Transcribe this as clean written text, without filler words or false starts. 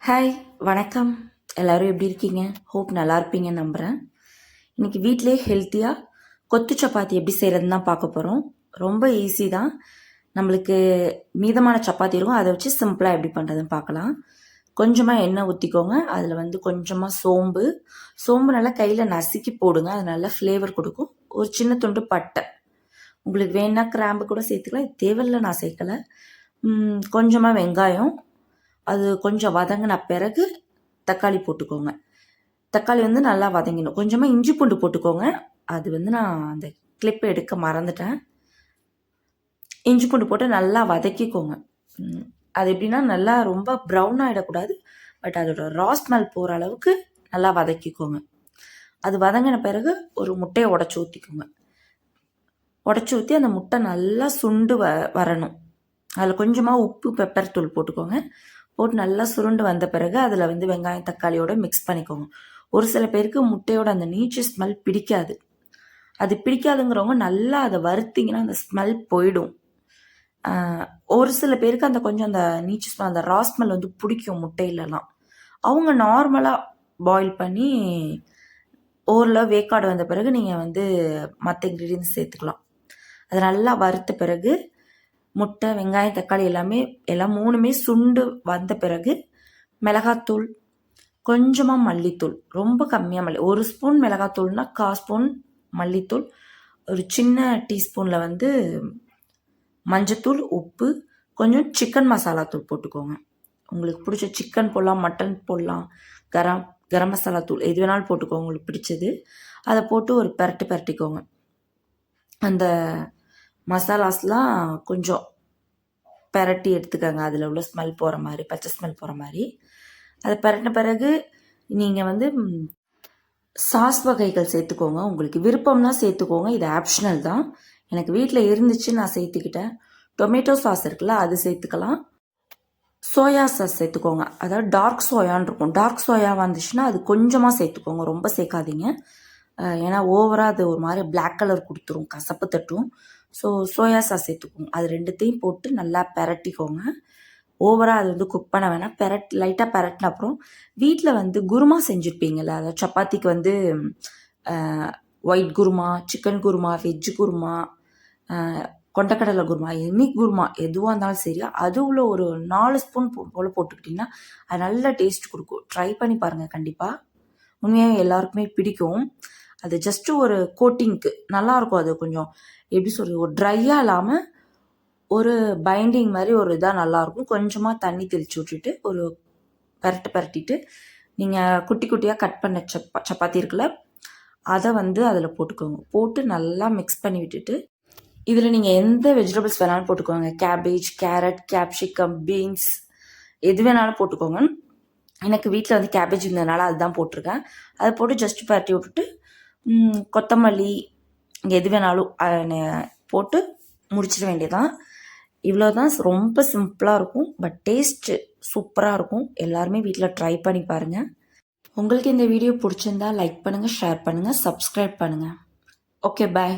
Hi, வணக்கம். எல்லோரும் எப்படி இருக்கீங்க? ஹோப் நல்லா இருப்பீங்கன்னு நம்புகிறேன். இன்றைக்கி வீட்டிலே ஹெல்த்தியாக கொத்து சப்பாத்தி எப்படி செய்கிறதுன்னு தான் பார்க்க போகிறோம். ரொம்ப ஈஸி தான். நம்மளுக்கு மீதமான சப்பாத்தி இருக்கும், அதை வச்சு சிம்பிளாக எப்படி பண்ணுறதுன்னு பார்க்கலாம். கொஞ்சமாக எண்ணெய் ஊற்றிக்கோங்க. அதில் கொஞ்சமாக சோம்பு நல்லா கையில் நசுக்கி போடுங்க. அது நல்லா ஃப்ளேவர் கொடுக்கும். ஒரு சின்ன துண்டு பட்டை, உங்களுக்கு வேணா கிராம்பு கூட சேர்த்துக்கலாம். இது தேவையில்லை, நான் சேர்க்கலை. கொஞ்சமாக வெங்காயம், அது கொஞ்சம் வதங்கின பிறகு தக்காளி போட்டுக்கோங்க. தக்காளி நல்லா வதங்கிடும். கொஞ்சமாக இஞ்சி பூண்டு போட்டுக்கோங்க. அது நான் அந்த கிளிப்பை எடுக்க மறந்துட்டேன். இஞ்சி பூண்டு போட்டு நல்லா வதக்கிக்கோங்க. அது எப்படின்னா நல்லா ரொம்ப ப்ரௌன் ஆகிடக்கூடாது, பட் அதோட ரா ஸ்மெல் போகிற அளவுக்கு நல்லா வதக்கிக்கோங்க. அது வதங்கின பிறகு ஒரு முட்டையை உடச்சி ஊற்றிக்கோங்க. உடச்சி ஊற்றி அந்த முட்டை நல்லா சுண்டு வரணும். அதில் கொஞ்சமாக உப்பு, பெப்பர் தூள் போட்டுக்கோங்க. போட்டு நல்லா சுருண்டு வந்த பிறகு அதில் வெங்காயம் தக்காளியோட மிக்ஸ் பண்ணிக்கோங்க. ஒரு சில பேருக்கு முட்டையோட அந்த நீச்சு ஸ்மெல் பிடிக்காது. அது பிடிக்காதுங்கிறவங்க நல்லா அதை வறுத்திங்கன்னா அந்த ஸ்மெல் போயிடும். ஒரு சில பேருக்கு அந்த கொஞ்சம் அந்த நீச்சு ஸ்மெல், அந்த ரா ஸ்மெல் பிடிக்கும் முட்டையிலலாம். அவங்க நார்மலாக பாயில் பண்ணி ஓரளவு வேக்காடு வந்த பிறகு நீங்கள் மற்ற இன்க்ரீடியன்ஸ் சேர்த்துக்கலாம். அதை நல்லா வறுத்த பிறகு முட்டை, வெங்காயம், தக்காளி எல்லாம் மூணுமே சுண்டு வந்த பிறகு மிளகாத்தூள், கொஞ்சமாக மல்லித்தூள், ரொம்ப கம்மியாக ஒரு ஸ்பூன் மிளகாத்தூள்னா 1/4 ஸ்பூன் மல்லித்தூள், ஒரு சின்ன டீஸ்பூனில் மஞ்சத்தூள், உப்பு, கொஞ்சம் சிக்கன் மசாலா தூள் போட்டுக்கோங்க. உங்களுக்கு பிடிச்ச சிக்கன் போடலாம், மட்டன் போடலாம், கரம் மசாலா தூள் எது வேணாலும் போட்டுக்கோங்க உங்களுக்கு பிடிச்சது. அதை போட்டு ஒரு பரட்டிக்கோங்க. அந்த மசாலாஸ்லாம் கொஞ்சம் பரட்டி எடுத்துக்கோங்க. அதில் உள்ள ஸ்மெல் போகிற மாதிரி, பச்சை ஸ்மெல் போகிற மாதிரி. அதை பரட்டின பிறகு நீங்கள் சாஸ் வகைகள் சேர்த்துக்கோங்க. உங்களுக்கு விருப்பம்னா சேர்த்துக்கோங்க. இது ஆப்ஷனல் தான். எனக்கு வீட்டில் இருந்துச்சு, நான் சேர்த்துக்கிட்டேன். டொமேட்டோ சாஸ் இருக்குல்ல, அது சேர்த்துக்கலாம். சோயா சாஸ் சேர்த்துக்கோங்க. அதாவது டார்க் சோயான்னு இருக்கும். டார்க் சோயா வந்துச்சுன்னா அது கொஞ்சமாக சேர்த்துக்கோங்க, ரொம்ப சேர்க்காதீங்க. ஏன்னா ஓவராக அது ஒரு மாதிரி பிளாக் கலர் கொடுத்துரும், கசப்பு தட்டும். ஸோ சோயா சாஸ் சேர்த்துக்கோங்க. அது ரெண்டுத்தையும் போட்டு நல்லா பரட்டிக்கோங்க. ஓவராக அது குக் பண்ண வேணாம். லைட்டாக பரட்டின அப்புறம் வீட்டில் குருமா செஞ்சுருப்பீங்கள்ல, அதாவது சப்பாத்திக்கு white kurma, chicken kurma, veg kurma, கொண்டக்கடலை குருமா, எனி குருமா எதுவாக இருந்தாலும் சரி, அது உள்ள ஒரு 4 ஸ்பூன் போல் போட்டுக்கிட்டிங்கன்னா அது நல்ல டேஸ்ட் கொடுக்கும். ட்ரை பண்ணி பாருங்கள் கண்டிப்பாக. உண்மையாக எல்லாருக்குமே பிடிக்கும். அது ஜஸ்ட்டு ஒரு கோட்டிங்க்கு நல்லாயிருக்கும். அது கொஞ்சம் எப்படி சொல்கிறது, ஒரு ட்ரையாக இல்லாமல் ஒரு பைண்டிங் மாதிரி ஒரு இதாக நல்லாயிருக்கும். கொஞ்சமாக தண்ணி தெளித்து விட்டுட்டு ஒரு பரட்டிட்டு நீங்கள் குட்டி குட்டியாக கட் பண்ண சப்பாத்தி இருக்குல்ல, அதை அதில் போட்டுக்கோங்க. போட்டு நல்லா மிக்ஸ் பண்ணி விட்டுட்டு இதில் நீங்கள் எந்த வெஜிடபிள்ஸ் வேணாலும் போட்டுக்கோங்க. கேபேஜ், கேரட், கேப்சிகம், பீன்ஸ் எது வேணாலும் போட்டுக்கோங்க. எனக்கு வீட்டில் கேபேஜ் இருந்ததுனால அதுதான் போட்டிருக்கேன். அதை போட்டு ஜஸ்ட் பரட்டி விட்டுட்டு கொத்தமல்லி எது வேணாலும் போட்டு முடிச்சிட வேண்டியதான். இவ்வளோ தான். ரொம்ப சிம்பிளாக இருக்கும், பட் டேஸ்ட்டு சூப்பராக இருக்கும். எல்லாருமே வீட்டில் ட்ரை பண்ணி பாருங்கள். உங்களுக்கு இந்த வீடியோ பிடிச்சிருந்தா லைக் பண்ணுங்கள், ஷேர் பண்ணுங்கள், சப்ஸ்கிரைப் பண்ணுங்கள். ஓகே, பாய்.